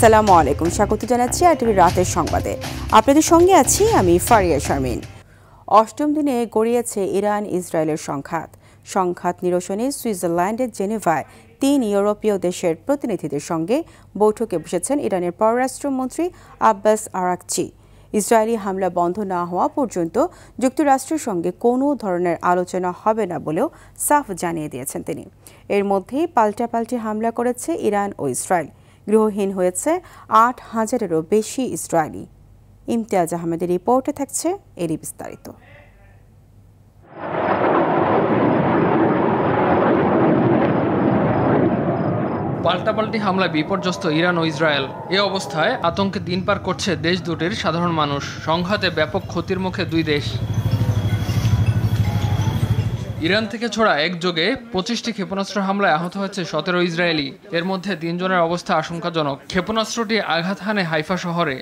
আসসালামু আলাইকুম, স্বাগত জানাচ্ছি আরটিভির রাতের সংবাদে। আপনাদের সঙ্গে আছি আমি ফারিয়া শারমিন। অষ্টম দিনে গড়িয়েছে ইরান ইসরায়েলের সংঘাত নিরসনে সুইজারল্যান্ডের জেনেভায় 3 ইউরোপীয় দেশের প্রতিনিধিদের সঙ্গে বৈঠকে বসেছেন ইরানের পররাষ্ট্রমন্ত্রী আব্বাস আরাকচি। ইসরায়েলি হামলা বন্ধ না হওয়া পর্যন্ত যুক্তরাষ্ট্রের সঙ্গে কোনো ধরনের আলোচনা হবে না বলেও সাফ জানিয়ে দিয়েছেন তিনি। এর মধ্যেই পাল্টাপাল্টি হামলা করেছে ইরান ও ইসরায়েল। গৃহহীন হয়েছে 8,000-এরও বেশি ইসরায়েলি। ইমতিয়াজ আহমেদের রিপোর্টে থাকছে এরই বিস্তারিত। পাল্টাপাল্টি হামলায় বিপর্যস্ত ইরান ও ইসরায়েল। এ অবস্থায় আতঙ্কে দিন পার করছে দেশ দুটির সাধারণ মানুষ। সংঘাতে ব্যাপক ক্ষতির মুখে দুই দেশ। ইরান থেকে ছোড়া একযোগে 25টি ক্ষেপণাস্ত্র হামলায় আহত হয়েছে 17 ইসরায়েলি। এর মধ্যে 3 জনের অবস্থা আশঙ্কাজনক। ক্ষেপণাস্ত্রটি আঘাত হানে হাইফা শহরে।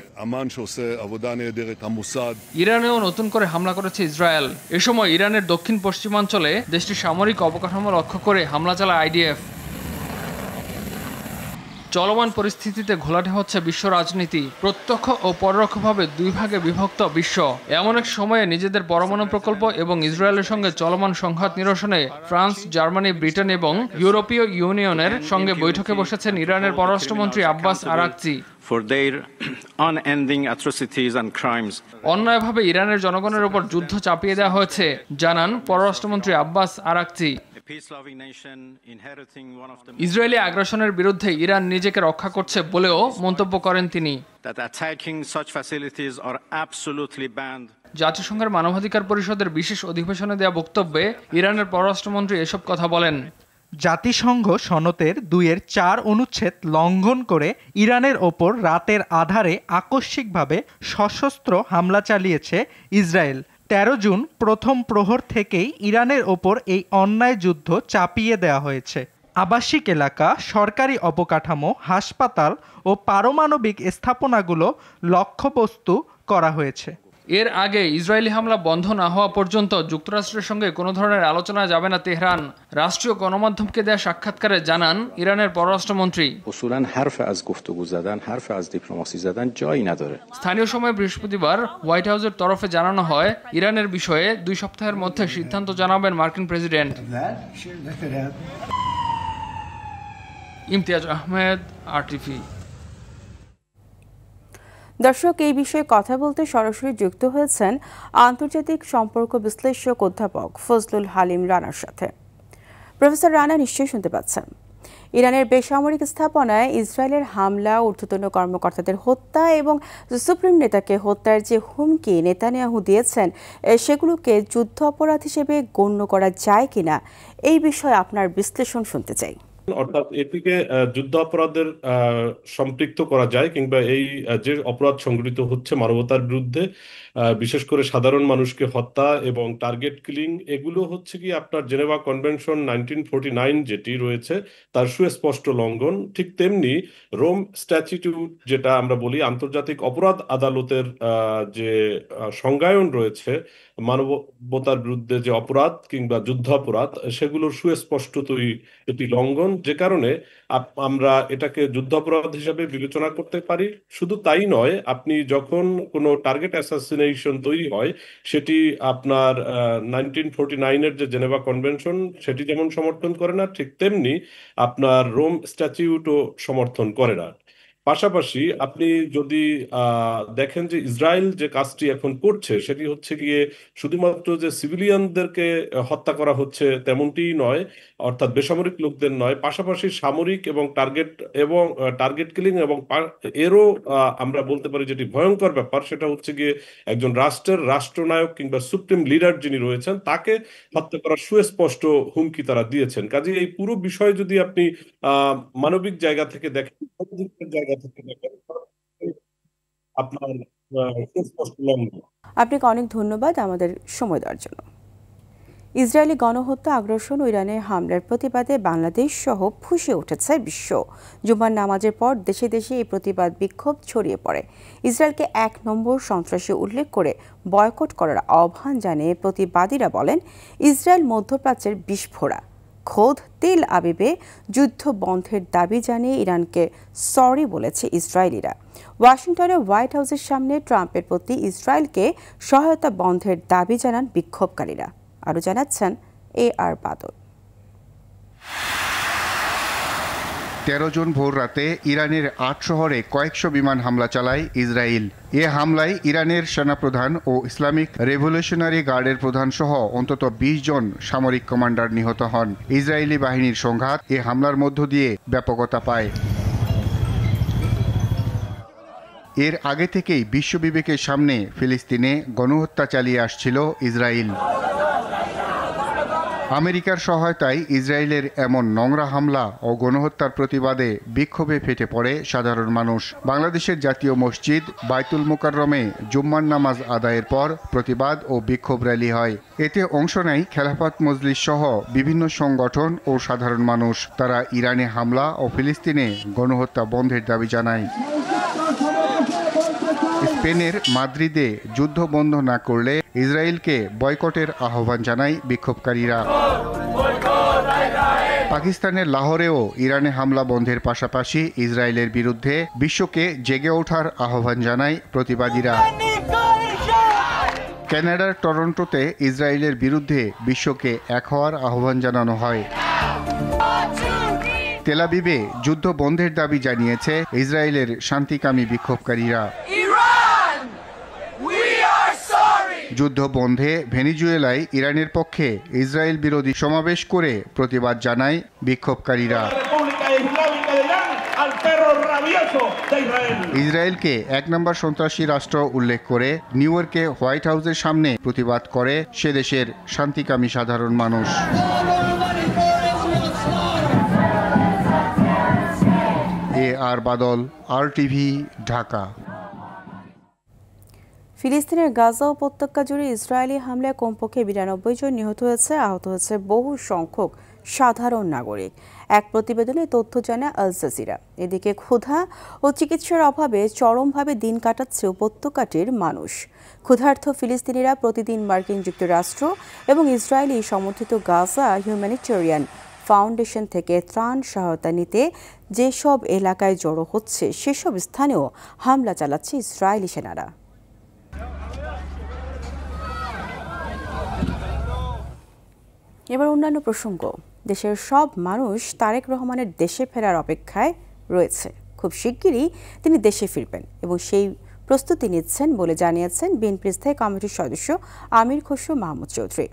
ইরানেও নতুন করে হামলা করেছে ইসরায়েল। এ সময় ইরানের দক্ষিণ পশ্চিমাঞ্চলে দেশটির সামরিক অবকাঠামো লক্ষ্য করে হামলা চালায় আইডিএফ। চলমান পরিস্থিতিতে ঘোলাটে হচ্ছে বিশ্ব রাজনীতি। প্রত্যক্ষ ও পরোক্ষভাবে দুই ভাগে বিভক্ত বিশ্ব। এমন এক সময়ে নিজেদের পরমাণু প্রকল্প এবং ইসরায়েলের সঙ্গে চলমান সংঘাত নিরসনে ফ্রান্স, জার্মানি, ব্রিটেন এবং ইউরোপীয় ইউনিয়নের সঙ্গে বৈঠকে বসেছেন ইরানের পররাষ্ট্রমন্ত্রী আব্বাস আরাকচি। অন্যায়ভাবে ইরানের জনগণের উপর যুদ্ধ চাপিয়ে দেওয়া হয়েছে জানান পররাষ্ট্রমন্ত্রী আব্বাস আরাকচি। ইসরায়েলি আগ্রাসনের বিরুদ্ধে ইরান নিজেকে রক্ষা করছে বলেও মন্তব্য করেন তিনি। জাতিসংঘের মানবাধিকার পরিষদের বিশেষ অধিবেশনে দেওয়া বক্তব্যে ইরানের পররাষ্ট্রমন্ত্রী এসব কথা বলেন। জাতিসংঘ সনদের 2-4 অনুচ্ছেদ লঙ্ঘন করে ইরানের ওপর রাতের আধারে আকস্মিকভাবে সশস্ত্র হামলা চালিয়েছে ইসরায়েল। 13 জুন প্রথম প্রহর থেকেই ইরানের ওপর এই অন্যায় যুদ্ধ চাপিয়ে দেওয়া হয়েছে। আবাসিক এলাকা, সরকারি অবকাঠামো, হাসপাতাল ও পারমাণবিক স্থাপনাগুলো লক্ষ্যবস্তু করা হয়েছে। এর আগে ইসরায়েলি হামলা বন্ধ না হওয়া পর্যন্ত যুক্তরাষ্ট্রের সঙ্গে কোনো ধরনের আলোচনা যাবে না তেহরান। রাষ্ট্রীয় গণমাধ্যমকে দেয়া সাক্ষাৎকারে জানান ইরানের পররাষ্ট্রমন্ত্রী। স্থানীয় সময় বৃহস্পতিবার হোয়াইট হাউসের তরফে জানানো হয়, ইরানের বিষয়ে 2 সপ্তাহের মধ্যে সিদ্ধান্ত জানাবেন মার্কিন প্রেসিডেন্ট। ইমতিয়াজ আহমেদ, আরটিভি। দর্শক, এই বিষয়ে কথা বলতে সরাসরি যুক্ত হয়েছেন আন্তর্জাতিক সম্পর্ক বিশ্লেষক অধ্যাপক ফজলুল হালিম রানার সাথে। প্রফেসর রানা, নিশ্চয়ই শুনতে পাচ্ছেন। ইরানের বেসামরিক স্থাপনায় ইসরায়েলের হামলা, ঊর্ধ্বতন কর্মকর্তাদের হত্যা এবং সুপ্রিম নেতাকে হত্যার যে হুমকি নেতানিয়াহু দিয়েছেন, সেগুলোকে যুদ্ধ অপরাধ হিসেবে গণ্য করা যায় কিনা, এই বিষয়ে আপনার বিশ্লেষণ শুনতে চাই। অর্থাৎ এটিকে যুদ্ধ অপরাধের সম্পৃক্ত করা যায়, কিংবা এই যে অপরাধ সংঘটিত হচ্ছে মানবতার বিরুদ্ধে, বিশেষ করে সাধারণ মানুষকে হত্যা এবং টার্গেট কিলিং, এগুলো হচ্ছে কি আপনার জেনেভা কনভেনশন 1949 যেটি রয়েছে তার সুস্পষ্ট লঙ্ঘন। ঠিক তেমনি রোম স্ট্যাটিউট, যেটা আমরা বলি আন্তর্জাতিক অপরাধ আদালতের যে সংজ্ঞায়ন রয়েছে মানবতার বিরুদ্ধে যে অপরাধ কিংবা যুদ্ধাপরাধ, সেগুলোর সুস্পষ্টতই এটি লঙ্ঘন, যে কারণে আমরা এটাকে যুদ্ধাপরাধ হিসেবে বিবেচনা করতে পারি। শুধু তাই নয়, আপনি যখন কোনো টার্গেট অ্যাসাসিনেশন তৈরি হয়, সেটি আপনার 1949-এর যে জেনেভা কনভেনশন সেটি যেমন সমর্থন করে না, ঠিক তেমনি আপনার রোম স্ট্যাটিউটও সমর্থন করে না। পাশাপাশি আপনি যদি দেখেন যে ইসরায়েল যে কাজটি এখন করছে, সেটি হচ্ছে গিয়ে শুধুমাত্র যে সিভিলিয়ানদেরকে হত্যা করা হচ্ছে তেমনটি নয়, অর্থাৎ বেসামরিক লোকদের নয়, পাশাপাশি সামরিক এবং টার্গেট কিলিং, এবং এরও আমরা বলতে পারি যেটি ভয়ঙ্কর ব্যাপার, সেটা হচ্ছে গিয়ে একজন রাষ্ট্রের রাষ্ট্রনায়ক কিংবা সুপ্রিম লিডার যিনি রয়েছেন তাকে হত্যা করার সুস্পষ্ট হুমকি তারা দিয়েছেন। কাজে এই পুরো বিষয় যদি আপনি মানবিক জায়গা থেকে দেখেন, আপনার সুস্পষ্ট লঙ্ঘন। আপনাকে অনেক ধন্যবাদ আমাদের সময় দেওয়ার জন্য। ইসরায়েলি গণহত্যা, আগ্রাসন ও ইরানের হামলার প্রতিবাদে বাংলাদেশ সহ ফুঁসে উঠেছে বিশ্ব। জুমার নামাজের পর দেশে দেশে এই প্রতিবাদ বিক্ষোভ ছড়িয়ে পড়ে। ইসরায়েলকে 1 নম্বর সন্ত্রাসী উল্লেখ করে বয়কট করার আহ্বান জানিয়ে প্রতিবাদীরা বলেন, ইসরায়েল মধ্যপ্রাচ্যের বিস্ফোরা, খোদ তেল আবিবে যুদ্ধ বন্ধের দাবি জানিয়ে ইরানকে সরি বলেছে ইসরায়েলিরা। ওয়াশিংটনে হোয়াইট হাউসের সামনে ট্রাম্পের প্রতি ইসরায়েলকে সহায়তা বন্ধের দাবি জানান বিক্ষোভকারীরা। আরও জানাচ্ছেন AR বাদল। 13 জুন ভোর রাতে ইরানের 8 শহরে কয়েকশো বিমান হামলা চালায় ইসরায়েল। এ হামলায় ইরানের সেনাপ্রধান ও ইসলামিক রেভলিউশনারি গার্ডের প্রধান সহ অন্তত 20 জন সামরিক কমান্ডার নিহত হন। ইসরায়েলি বাহিনীর সংঘাত এ হামলার মধ্য দিয়ে ব্যাপকতা পায়। এর আগে থেকেই বিশ্ববিবেকের সামনে ফিলিস্তিনে গণহত্যা চালিয়ে আসছিল ইসরায়েল। আমেরিকার সহায়তায় ইসরায়েলের এমন নোংরা হামলা ও গণহত্যার প্রতিবাদে বিক্ষোভে ফেটে পড়ে সাধারণ মানুষ। বাংলাদেশের জাতীয় মসজিদ বায়তুল মোকাররমে জুম্মার নামাজ আদায়ের পর প্রতিবাদ ও বিক্ষোভ র্যালি হয়। এতে অংশ নেয় খেলাফত মজলিস সহ বিভিন্ন সংগঠন ও সাধারণ মানুষ। তারা ইরানে হামলা ও ফিলিস্তিনে গণহত্যা বন্ধের দাবি জানায়। স্পেনের মাদ্রিদে যুদ্ধ বন্ধ না করলে ইসরায়েলকে বয়কটের আহ্বান জানায় বিক্ষোভকারীরা। পাকিস্তানের লাহোরেও ইরানে হামলা বন্ধের পাশাপাশি ইসরায়েলের বিরুদ্ধে বিশ্বকে জেগে ওঠার আহ্বান জানায় প্রতিবাদীরা। কানাডার টরন্টোতে ইসরায়েলের বিরুদ্ধে বিশ্বকে এক হওয়ার আহ্বান জানানো হয়। তেল আবিবে যুদ্ধ বন্ধের দাবি জানিয়েছে ইসরায়েলের শান্তিকামী বিক্ষোভকারীরা। যুদ্ধ বন্ধে ভেনিজুয়েলায় ইরানের পক্ষে ইসরায়েল বিরোধী সমাবেশ করে প্রতিবাদ জানায় বিক্ষোভকারীরা। ইসরায়েলকে 1 নম্বর সন্ত্রাসী রাষ্ট্র উল্লেখ করে নিউ ইয়র্কে হোয়াইট হাউসের সামনে প্রতিবাদ করে সে দেশের শান্তিকামী সাধারণ মানুষ। AR বাদল, RTV, ঢাকা। ফিলিস্তিনের গাজা উপত্যকা জুড়ে ইসরায়েলি হামলায় কমপক্ষে 92 জন নিহত হয়েছে, আহত হয়েছে বহু সংখ্যক সাধারণ নাগরিক। এক প্রতিবেদনে তথ্য জানায় আল জাজিরা। এদিকে ক্ষুধা ও চিকিৎসার অভাবে চরমভাবে দিন কাটাচ্ছে উপত্যকাটির মানুষ। ক্ষুধার্ত ফিলিস্তিনিরা প্রতিদিন মার্কিন যুক্তরাষ্ট্র এবং ইসরায়েলি সমর্থিত গাজা হিউম্যানিটেরিয়ান ফাউন্ডেশন থেকে ত্রাণ সহায়তা নিতে যেসব এলাকায় জড়ো হচ্ছে সেসব স্থানেও হামলা চালাচ্ছে ইসরায়েলি সেনারা। এবার অন্যান্য প্রসঙ্গ। দেশের সব মানুষ তারেক রহমানের দেশে ফেরার অপেক্ষায় রয়েছে। খুব শিগগিরই তিনি দেশে ফিরবেন এবং সেই প্রস্তুতি নিচ্ছেন বলে জানিয়েছেন বিএনপির স্থায়ী কমিটির সদস্য আমির খসরু মাহমুদ চৌধুরী।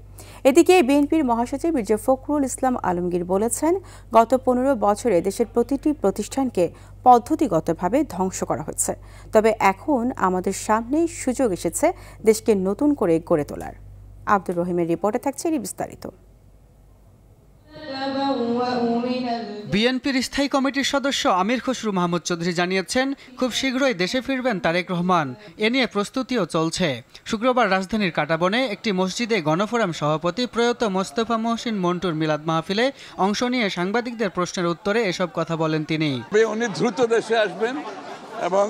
এদিকে বিএনপির মহাসচিব মির্জা ফখরুল ইসলাম আলমগীর বলেছেন, গত 15 বছরে দেশের প্রতিটি প্রতিষ্ঠানকে পদ্ধতিগতভাবে ধ্বংস করা হচ্ছে, তবে এখন আমাদের সামনে সুযোগ এসেছে দেশকে নতুন করে গড়ে তোলার। আব্দুর রহিমের রিপোর্টে থাকছে এর বিস্তারিত। বিএনপির স্থায়ী কমিটির সদস্য আমির খসরু মাহমুদ চৌধুরী জানিয়েছেন, খুব শীঘ্রই দেশে ফিরবেন তারেক রহমান। এ নিয়ে প্রস্তুতিও চলছে। শুক্রবার রাজধানীর কাটাবনে একটি মসজিদে গণফোরাম সভাপতি প্রয়াত মোস্তফা মহসিন মন্টুর মিলাদ মাহফিলে অংশ নিয়ে সাংবাদিকদের প্রশ্নের উত্তরে এসব কথা বলেন তিনি। উনি দ্রুত দেশে আসবেন এবং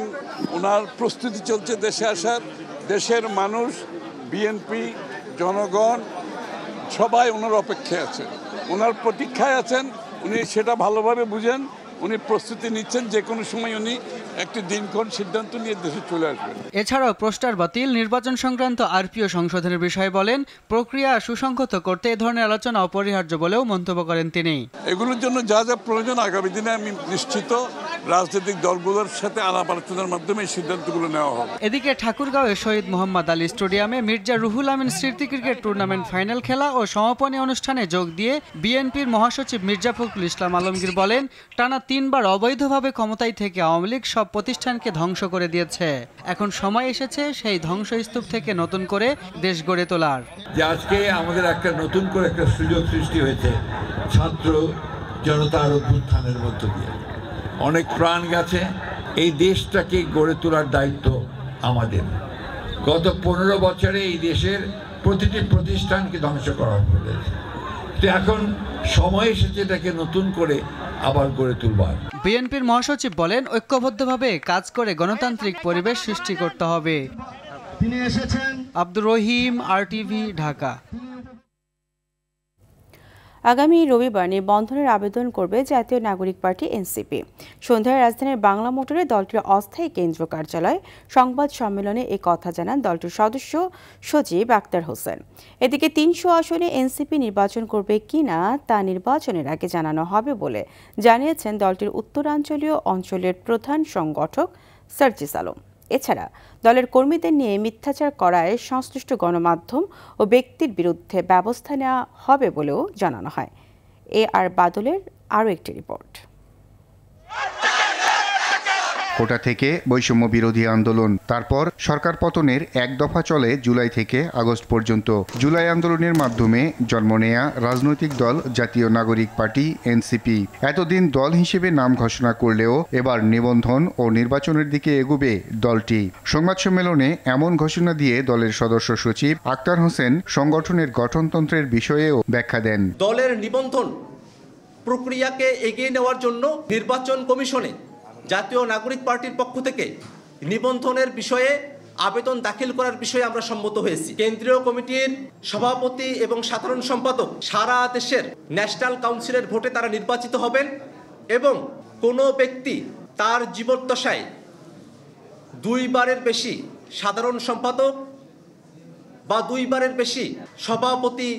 ওনার প্রস্তুতি চলছে দেশে আসার। দেশের মানুষ, বিএনপি, জনগণ সবাই ওনার অপেক্ষায় আছে, ওনার প্রতীক্ষায় আছেন। উনি সেটা ভালোভাবে বুঝেন, উনি প্রস্তুতি নিচ্ছেন। যে কোনো সময় উনি একটি দিনক্ষণ সিদ্ধান্ত নিয়ে দেশে চলে আসবেন। এছাড়াও পোস্টার বাতিল, নির্বাচন সংক্রান্ত আরপিও সংশোধনের বিষয়ে বলেন, প্রক্রিয়া সুসংহত করতে এ ধরনের আলোচনা অপরিহার্য বলেও মন্তব্য করেন তিনি। এগুলোর জন্য যা যা প্রয়োজন আগামী দিনে আমি নিশ্চিত রাজনৈতিক দলগুলোর সাথে আলাপ আলোচনার মাধ্যমে এই সিদ্ধান্তগুলো নেওয়া হবে। এদিকে ঠাকুরগাঁওয়ে শহীদ মোহাম্মদ আলী স্টেডিয়ামে মির্জা রুহুল আমিন স্মৃতি ক্রিকেট টুর্নামেন্ট ফাইনাল খেলা ও সমাপনী অনুষ্ঠানে যোগ দিয়ে বিএনপির মহাসচিব মির্জা ফখরুল ইসলাম আলমগীর বলেন, টানা 3 বার অবৈধভাবে ক্ষমতায় থেকে আওয়ামী লীগ সব প্রতিষ্ঠানকে ধ্বংস করে দিয়েছে। এখন সময় এসেছে সেই ধ্বংসস্তূপ থেকে নতুন করে দেশ গড়ে তোলার। যে আজকে আমাদের একটা নতুন করে একটা সুযোগ সৃষ্টি হয়েছে ছাত্র জনতার অভ্যুত্থানের মধ্য দিয়ে। অনেক প্রাণ গেছে, এই দেশটাকে গড়ে তোলার দায়িত্ব আমাদের। গত 15 বছরে এই দেশের প্রতিটি প্রতিষ্ঠানকে ধ্বংস করা হয়েছে। তো এখন সময় এসেছে এটাকে নতুন করে আবার গড়ে তুলবার। বিএনপির মহাসচিব বলেন, ঐক্যবদ্ধভাবে কাজ করে গণতান্ত্রিক পরিবেশ সৃষ্টি করতে হবে। তিনি এসেছেন। আব্দুর রহিম, RTV, ঢাকা। আগামী রবিবার নিবন্ধনের আবেদন করবে জাতীয় নাগরিক পার্টি এনসিপি। সন্ধ্যায় রাজধানীর বাংলা মোটরে দলটির অস্থায়ী কেন্দ্র কার্যালয়ে সংবাদ সম্মেলনে এই কথা জানান দলটির সদস্য সচিব আক্তার হোসেন। এদিকে ৩০০ আসনে এনসিপি নির্বাচন করবে কিনা তা নির্বাচনের আগে জানানো হবে বলে জানিয়েছেন দলটির উত্তরাঞ্চলীয় অঞ্চলের প্রধান সংগঠক সার্জিস আলম। এছাড়া দলের কর্মীদের নিয়ে মিথ্যাচার করায় সংশ্লিষ্ট গণমাধ্যম ও ব্যক্তির বিরুদ্ধে ব্যবস্থা নেওয়া হবে বলেও জানানো হয়। আর বাদলের আরও একটি রিপোর্ট। কোটা থেকে বৈষম্য বিরোধী আন্দোলন, তারপর সরকার পতনের এক দফা চলে জুলাই থেকে আগস্ট পর্যন্ত। জুলাই আন্দোলনের মাধ্যমে জন্ম নেয়া রাজনৈতিক দল জাতীয় নাগরিক পার্টি এনসিপি এতদিন দল হিসেবে নাম ঘোষণা করলেও এবার নিবন্ধন ও নির্বাচনের দিকে এগুবে দলটি। সংবাদ সম্মেলনে এমন ঘোষণা দিয়ে দলের সদস্য সচিব আক্তার হোসেন সংগঠনের গঠনতন্ত্রের বিষয়েও ব্যাখ্যা দেন। দলের নিবন্ধন প্রক্রিয়াকে এগিয়ে নেওয়ার জন্য নির্বাচন কমিশনে জাতীয় নাগরিক পার্টির পক্ষ থেকে নিবন্ধনের বিষয়ে আবেদন দাখিল করার বিষয়ে আমরা সম্মত হয়েছি। কেন্দ্রীয় কমিটির সভাপতি এবং সাধারণ সম্পাদক সারা দেশের ন্যাশনাল কাউন্সিলের ভোটে তারা নির্বাচিত হবেন এবং কোনো ব্যক্তি তার জীবদ্দশায় 2 বারের বেশি সাধারণ সম্পাদক বা 2 বারের বেশি সভাপতি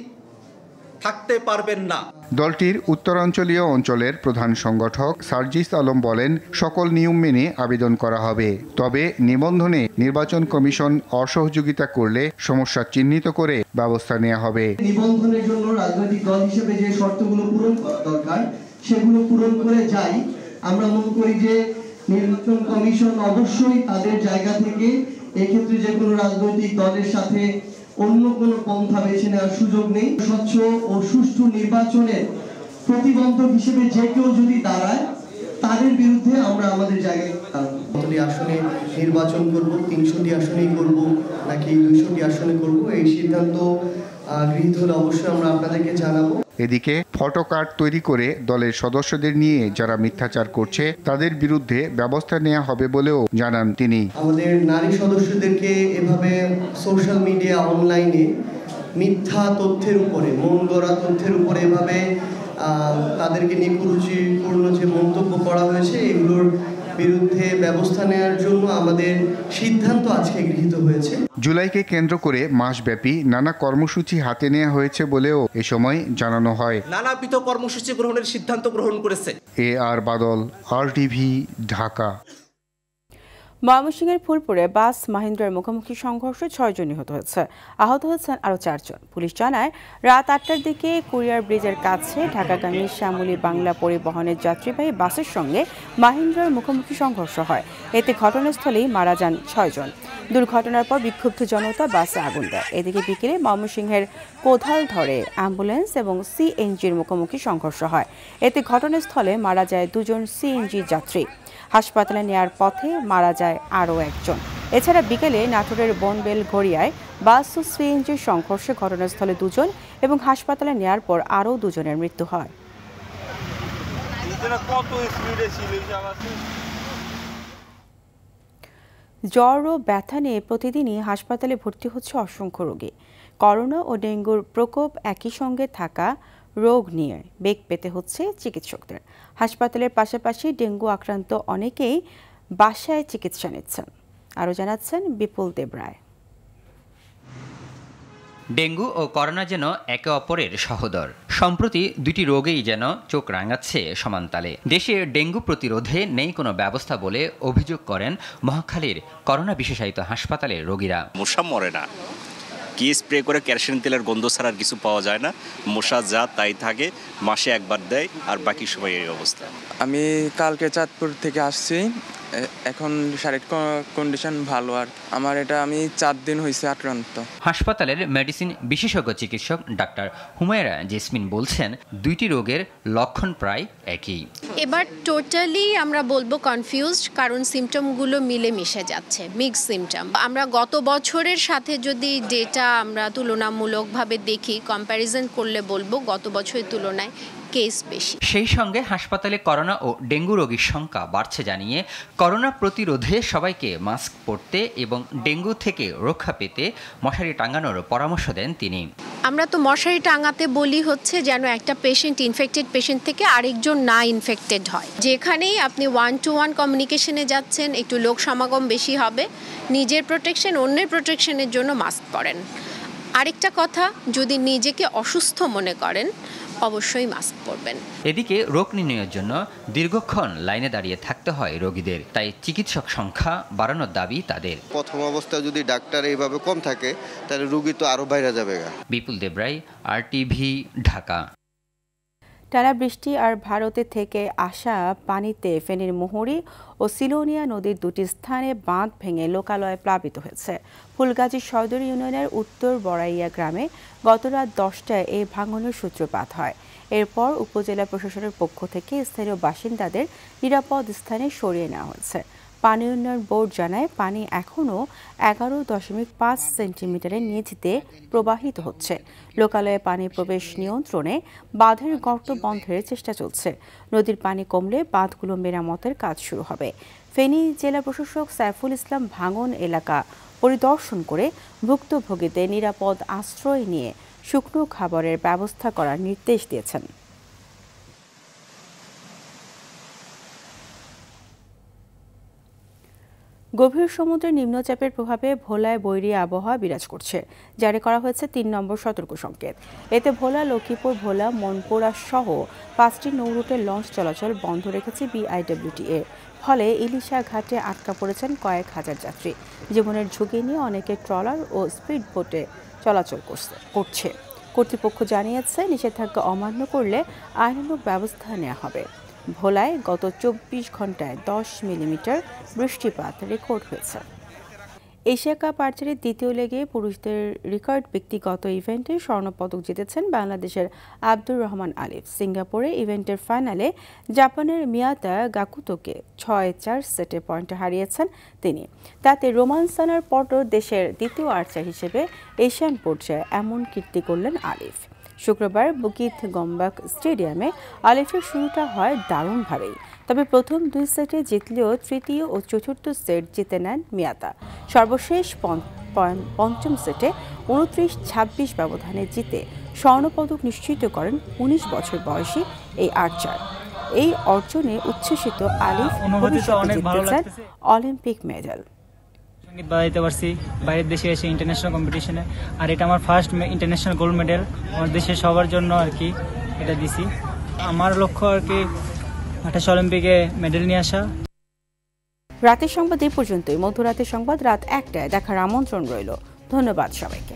থাকতে পারবেন না। দলটির উত্তরাঞ্চলীয় অঞ্চলের প্রধান সংগঠক সার্জিস আলম বলেন, সকল নিয়ম মেনে আবেদন করা হবে, তবে নিবন্ধনে নির্বাচন কমিশন অসহযোগিতা করলে সমস্যা চিহ্নিত করে ব্যবস্থা নেওয়া হবে। নিবন্ধনের জন্য রাজনৈতিক দল হিসেবে যে শর্তগুলো পূরণ করা দরকার সেগুলো পূরণ করে যাই। আমরা মনে করি যে নির্বাচন কমিশন অবশ্যই তাদের জায়গা থেকে এক্ষেত্রে যে কোনো রাজনৈতিক দলের সাথে অন্য কোনো পন্থা বেছে নেওয়ার সুযোগ নেই। স্বচ্ছ ও সুষ্ঠু নির্বাচনের প্রতিবন্ধক হিসেবে যে কেউ যদি দাঁড়ায় তাদের বিরুদ্ধে আমরা আমাদের জায়গায় কতটি আসনে নির্বাচন করব, 300টি আসনেই করব নাকি 200টি আসনে করব, এই সিদ্ধান্ত গৃহীত হলে অবশ্যই আমরা আপনাদেরকে জানাবো। এদিকে ফটোকার্ড তৈরি করে দলের সদস্যদের নিয়ে যারা মিথ্যাচার করছে তাদের বিরুদ্ধে ব্যবস্থা নেওয়া হবে বলেও জানান তিনি। আমাদের নারী সদস্যদেরকে এভাবে সোশ্যাল মিডিয়া অনলাইনে মিথ্যা তথ্যের উপরে, মন গড়া তথ্যের উপরে এভাবে তাদেরকে নিয়ে কুরুচিপূর্ণ যে মন্তব্য করা হয়েছে এগুলোর বিরুদ্ধে ব্যবস্থা নেওয়ার জন্য আমাদের সিদ্ধান্ত আজকে গৃহীত হয়েছে। জুলাইকে কেন্দ্র করে মাসব্যাপী নানা কর্মসূচি হাতে নেওয়া হয়েছে বলেও এ সময় জানানো হয়। নানাবিধ কর্মসূচি গ্রহণের সিদ্ধান্ত গ্রহণ করেছে। আর বাদল, RTV, ঢাকা। ময়মনসিংহের ফুলপুরে বাস মাহিন্দ্রার মুখোমুখি সংঘর্ষে 6 জন নিহত হয়েছে, আহত হয়েছেন আরও 4 জন। পুলিশ জানায় রাত 8টার দিকে কুরিয়ার ব্রিজের কাছে ঢাকাগামী শ্যামলী বাংলা পরিবহনের যাত্রীবাহী বাসের সঙ্গে মাহিন্দ্রার মুখোমুখি সংঘর্ষ হয়। এতে ঘটনাস্থলেই মারা যান 6 জন। দুর্ঘটনার পর বিক্ষুব্ধ জনতা বাসে আগুন দেয়। এদিকে বিকেলে ময়মনসিংহের কোধাল ধরে অ্যাম্বুলেন্স এবং সিএনজির মুখোমুখি সংঘর্ষ হয়। এতে ঘটনাস্থলে মারা যায় 2 জন সিএনজি যাত্রী। হাসপাতালে নেয়ার পথে মারা যায় আরও 1 জন। এছাড়া বিকেলে নাটোরের বনবেল ঘড়িয়ায় বাস ও সিএনজির সংঘর্ষে ঘটনাস্থলে 2 জন এবং হাসপাতালে নেয়ার পর আরও 2 জনের মৃত্যু হয়। জ্বর ও ব্যথা নিয়ে প্রতিদিনই হাসপাতালে ভর্তি হচ্ছে অসংখ্য রোগী। করোনা ও ডেঙ্গুর প্রকোপ একই সঙ্গে থাকা রোগ নিয়ে বেগ পেতে হচ্ছে চিকিৎসকদের। হাসপাতালের পাশাপাশি ডেঙ্গু আক্রান্ত অনেকেই বাসায় চিকিৎসা নিচ্ছেন। আরও জানাচ্ছেন বিপুল দেবরায়। ডেঙ্গু ও করোনা যেন একে অপরের সহোদর। সম্প্রতি দুটি রোগেই যেন চোখ রাঙাচ্ছে সমানতালে। দেশে ডেঙ্গু প্রতিরোধে নেই কোনো ব্যবস্থা বলে অভিযোগ করেন মহাখালীর করোনা বিশেষায়িত হাসপাতালের রোগীরা। মশা মরে না, কি স্প্রে করে কেরোসিন তেলের গন্ধ ছাড়া আর কিছু পাওয়া যায় না। মশা যা তাই থাকে, মাসে একবার দেয় আর বাকি সময় এই অবস্থা। আমি কালকে চাঁদপুর থেকে আসছি, এখন শারীরিক কন্ডিশন ভালো। আর আমার এটা আমি 4 দিন হয়েছে আক্রান্ত। হাসপাতালের মেডিসিন বিশেষজ্ঞ চিকিৎসক ডাক্তার হুমায়রা জেসমিন বলছেন দুইটি রোগের লক্ষণ প্রায় একই। এবার টোটালি আমরা বলবো কনফিউজড, কারণ সিমটমগুলো মিলে মিশে যাচ্ছে, মিক্স সিমটম। আমরা গত বছরের সাথে যদি ডেটা আমরা তুলনামূলকভাবে দেখি, কম্প্যারিজন করলে বলবো গত বছরের তুলনায় কেস বেশি। সেই সঙ্গে হাসপাতালে করোনা ও ডেঙ্গু রোগীর সংখ্যা বাড়ছে জানিয়ে করোনা প্রতিরোধে সবাইকে মাস্ক পরতে এবং ডেঙ্গু থেকে রক্ষা পেতে মশারি টাঙানোর পরামর্শ দেন তিনি। আমরা তো মশারি টাঙাতে বলি হচ্ছে যেন একটা পেশেন্ট ইনফেক্টেড পেশেন্ট থেকে আরেকজন না ইনফেক্টেড হয়। যেখানেই আপনি 1-to-1 কমিউনিকেশনে যাচ্ছেন, একটু লোক সমাগম বেশি হবে, নিজের প্রোটেকশন অন্যের প্রোটেকশনের জন্য মাস্ক পরেন। আরেকটা কথা, যদি নিজেকে অসুস্থ মনে করেন অবশ্যই মাস্ক পরবেন। এদিকে রোগ নির্ণয়ের জন্য দীর্ঘক্ষণ লাইনে দাঁড়িয়ে থাকতে হয় রোগীদের, তাই চিকিৎসক সংখ্যা বাড়ানোর দাবি তাদের। প্রথম অবস্থায় যদি ডাক্তার এইভাবে কম থাকে তাহলে রোগী তো আরো বাইরে যাবে। বিপুল দেবরাই, RTV, ঢাকা। টানা বৃষ্টি আর ভারতে থেকে আসা পানিতে ফেনীর মুহুরী ও সিলোনিয়া নদীর দুটি স্থানে বাঁধ ভেঙে লোকালয়ে প্লাবিত হয়েছে। ফুলগাজী সদর ইউনিয়নের উত্তর বড়াইয়া গ্রামে গতরাত 10টায় এই ভাঙনের সূত্রপাত হয়। এরপর উপজেলা প্রশাসনের পক্ষ থেকে স্থানীয় বাসিন্দাদের নিরাপদ স্থানে সরিয়ে নেওয়া হয়েছে। পানি উন্নয়ন বোর্ড জানায়, পানি এখনও 11.5 সেন্টিমিটারের নিচে প্রবাহিত হচ্ছে। লোকালয়ে পানি প্রবেশ নিয়ন্ত্রণে বাঁধের গর্ত বন্ধের চেষ্টা চলছে। নদীর পানি কমলে বাঁধগুলো মেরামতের কাজ শুরু হবে। ফেনী জেলা প্রশাসক সাইফুল ইসলাম ভাঙন এলাকা পরিদর্শন করে ভুক্তভোগীদের নিরাপদ আশ্রয় নিয়ে শুকনো খাবারের ব্যবস্থা করার নির্দেশ দিয়েছেন। গভীর সমুদ্রের নিম্নচাপের প্রভাবে ভোলায় বৈরী আবহাওয়া বিরাজ করছে। জারি করা হয়েছে 3 নম্বর সতর্ক সংকেত। এতে ভোলা, লক্ষ্মীপুর, ভোলা, মনপুরা সহ 5টি নৌরুটের লঞ্চ চলাচল বন্ধ রেখেছে BIWTA। ফলে ইলিশা ঘাটে আটকা পড়েছেন কয়েক হাজার যাত্রী। জীবনের ঝুঁকি নিয়ে অনেকে ট্রলার ও স্পিড বোটে চলাচল করছে। কর্তৃপক্ষ জানিয়েছে, নিষেধাজ্ঞা অমান্য করলে আইনানুগ ব্যবস্থা নেওয়া হবে। ভোলায় গত 24 ঘন্টায় 10 মিলিমিটার বৃষ্টিপাত রেকর্ড হয়েছে। এশিয়া কাপ আর্চারির দ্বিতীয় লেগে পুরুষদের রেকর্ড ব্যক্তিগত ইভেন্টে স্বর্ণপদক জিতেছেন বাংলাদেশের আব্দুর রহমান আলিফ। সিঙ্গাপুরে ইভেন্টের ফাইনালে জাপানের মিয়াতা গাকুতোকে 6-4 সেটে পয়েন্টে হারিয়েছেন তিনি। তাতে রোমান সানার পর দেশের দ্বিতীয় আর্চার হিসেবে এশিয়ান পর্যায়ে এমন কীর্তি করলেন আলিফ। শুক্রবার বুকিত গম্বাক স্টেডিয়ামে আলিফের শুরুটা হয় দারুণভাবেই। তবে প্রথম 2 সেটে জিতলেও তৃতীয় ও চতুর্থ সেট জিতে নেন মিয়াতা। সর্বশেষ পঞ্চম সেটে 29-26 ব্যবধানে জিতে স্বর্ণপদক নিশ্চিত করেন 19 বছর বয়সী এই আর্চার। এই অর্জনে উচ্ছ্বসিত আলিফ ভবিষ্যতে জিততে চান অলিম্পিক মেডেল। সঙ্গীত বাজাইতে পারছি বাইরের দেশে এসে ইন্টারন্যাশনাল কম্পিটিশনে, আর এটা আমার ফার্স্ট ইন্টারন্যাশনাল গোল্ড মেডেল। আমার দেশের সবার জন্য আর কি এটা দিছি। আমার লক্ষ্য আর কি 28 অলিম্পিকে মেডেল নিয়ে আসা। রাতের সংবাদ এই পর্যন্তই। মধ্যরাতের সংবাদ রাত 1টায় দেখার আমন্ত্রণ রইল। ধন্যবাদ সবাইকে।